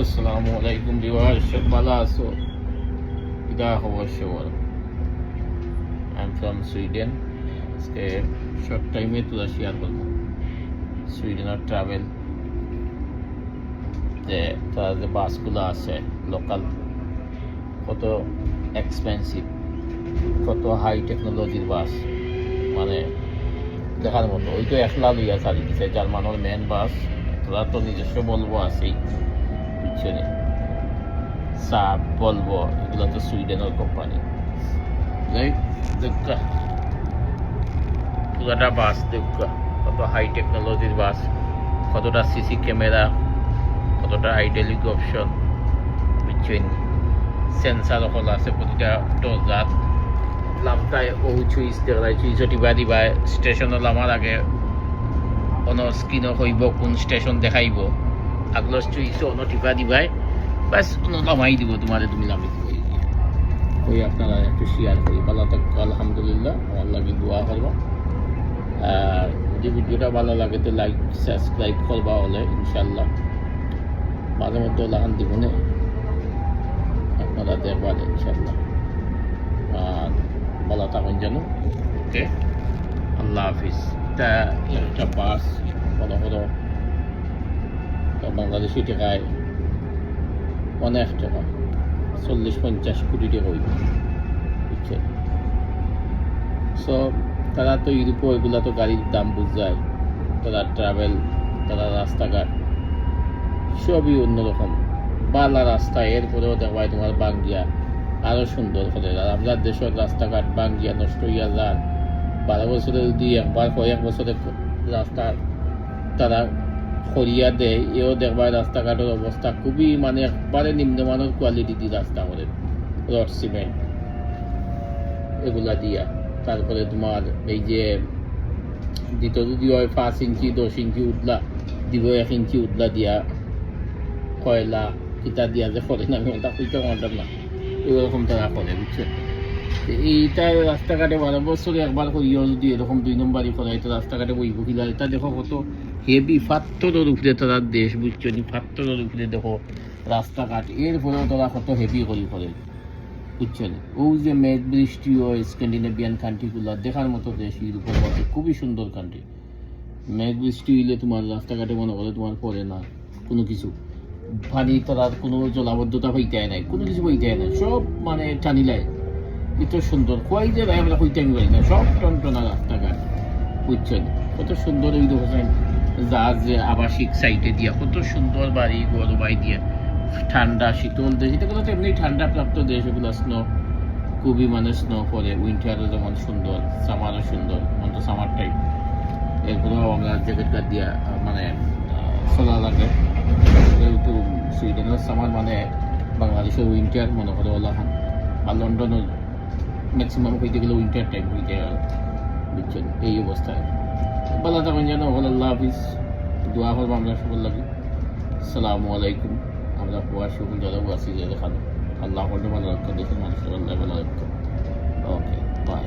আসসালামু আলাইকুম ভিউয়ার্স, সব ভালো আছো? কিদা খবর সবার? I am from Sweden. আজকে শর্ট টাইমে তোরা শেয়ার করবো সুইডেনের ট্রাভেল, যে তারা যে বাসগুলো আছে লোকাল, কত এক্সপেন্সিভ, কত হাই টেকনোলজির বাস, মানে দেখার মতো। ওই তো একলা লইয়া চালি দিছে জার্মানের মেন বাস। তোরা তো নিজস্ব বলবো আছেই পিছনে, সাব বলবো, এগুলো তো সুইডেনের কোম্পানি। পুরাটা বাস দেখা, কত হাই টেকনোলজির বাস, কতটা সিসি ক্যামেরা, কতটা হাইড্রোলিক অপশন, বুঝছেন, সেন্সার সকল আছে প্রতিটা দরজাত। লামটায় ও চুইস দেখলাই, চুইসও টিপা দিবা, স্টেশনে নামার আগে অন স্ক্রিনও হইব কোন স্টেশন দেখাইব, আগলো চুইসও অন টিপা দিবাই, বাস অন নামাই দিব তোমাদের, তুমি নামি দিব। ওই আপনারা একটু শেয়ার করি, ভালো থাকো, আলহামদুলিল্লাহ। আমার লাগে দোয়া করবো, আর যদি ভিডিওটা ভালো লাগে তো লাইক সাবস্ক্রাইব করবা হলে ইনশাল্লাহ মাঝে মধ্যে লাগান দিব না, আপনারা দেখবেন ইনশাল্লাহ। আর ভালো থাকুন যেন। ওকে, আল্লাহ হাফিজ। এটা একটা বাস বড় বড় বাংলাদেশি টাকায় অনেক টাকা, 40-50 কোটি টাকা হইব, বুঝছেন। সো তারা তো ইউরোপে ওইগুলা তো গাড়ির দাম বুঝায়, তারা ট্রাভেল, তারা রাস্তাঘাট সবই অন্যরকম, বালা রাস্তা। এরপরেও দেখবাই তোমার বাঙ্গিয়া আরও সুন্দর করে। আর আমরা দেশের রাস্তাঘাট বাঙ্গিয়া নষ্ট হইয়া যান, 12 বছরে যদি একবার কয়েক বছরে রাস্তা তারা সরিয়া দেয়, এও দেখবা রাস্তাঘাটের অবস্থা খুবই, মানে একবারে নিম্নমানের কোয়ালিটি দিয়ে রাস্তা করে, রড সিমেন্ট এগুলা দিয়া। তারপরে তোমার এই যে দিত যদি হয় 5 ইঞ্চি 10 ইঞ্চি উঠলা দিব, 1 ইঞ্চি উঠলা দিয়া, কয়লা কিতা দিয়া যে করে না, আমি ওটা কইতে পারতাম না, এরকম তারা করে, বুঝছেন। এইটা রাস্তাঘাটে 12 বছরে একবার করিও যদি এরকম 2 নম্বরই করে, তো রাস্তাঘাটে বইব কিলা। এটা দেখো কত হেভি পাথরের উপরে তারা দেশ, বুঝছেন, পাথরের উপরে দেখো রাস্তাঘাট, এরপরেও তারা কত হেভি করে, বুঝছেন। ও যে মেঘ বৃষ্টি ও স্ক্যান্ডিনেভিয়ান কান্ট্রিগুলো দেখার মতো দেশ, ইউরোপের মধ্যে খুবই সুন্দর কান্ট্রি। মেঘ বৃষ্টি হইলে তোমার রাস্তাঘাটে মনে করে তোমার পড়ে না কোনো কিছু, পানি তার কোনো জলাবদ্ধতা হইতে নাই, কোনো কিছু হইতে নাই, সব মানে টানিলায় এত সুন্দর। কয় যে ভাই আমরা হইতে পারি না, সব টনটনা রাস্তাঘাট, বুঝছেন। কত সুন্দর ওই দেখেন জাহাজ যে আবাসিক সাইটে দিয়া, কত সুন্দর বাড়ি ঘর বাই দিয়ে, ঠান্ডা শীতল দেশ। এগুলো তো এমনি ঠান্ডা প্রাপ্ত দেশ, এগুলো স্নো খুবই, মানে স্নো পরে, উইন্টারও যেমন সুন্দর, সামারও সুন্দর, তো সামার টাইপ। এরপরেও আমরা জ্যাকেট কাট দিয়া মানে চলা লাগে, যেহেতু সুইডেনের সামার মানে বাংলাদেশের উইন্টার মনে করে ওলাহান, আর লন্ডনের ম্যাক্সিমাম হইতে গেলে উইন্টার টাইম হইতে গেল, বুঝছেন। এই অবস্থায় ভালো থাকেন যেন। আল্লাহ হাফিজ, দোয়া করবো আমরা সকল লাগে। আসসালামু আলাইকুম। আমরা হওয়ার সকল যারা আছি যে দেখানো, আল্লাহ করতে ভালো রাখতো, দেশের মানুষের আল্লাহ ভালো রাখতো। ওকে, বাই।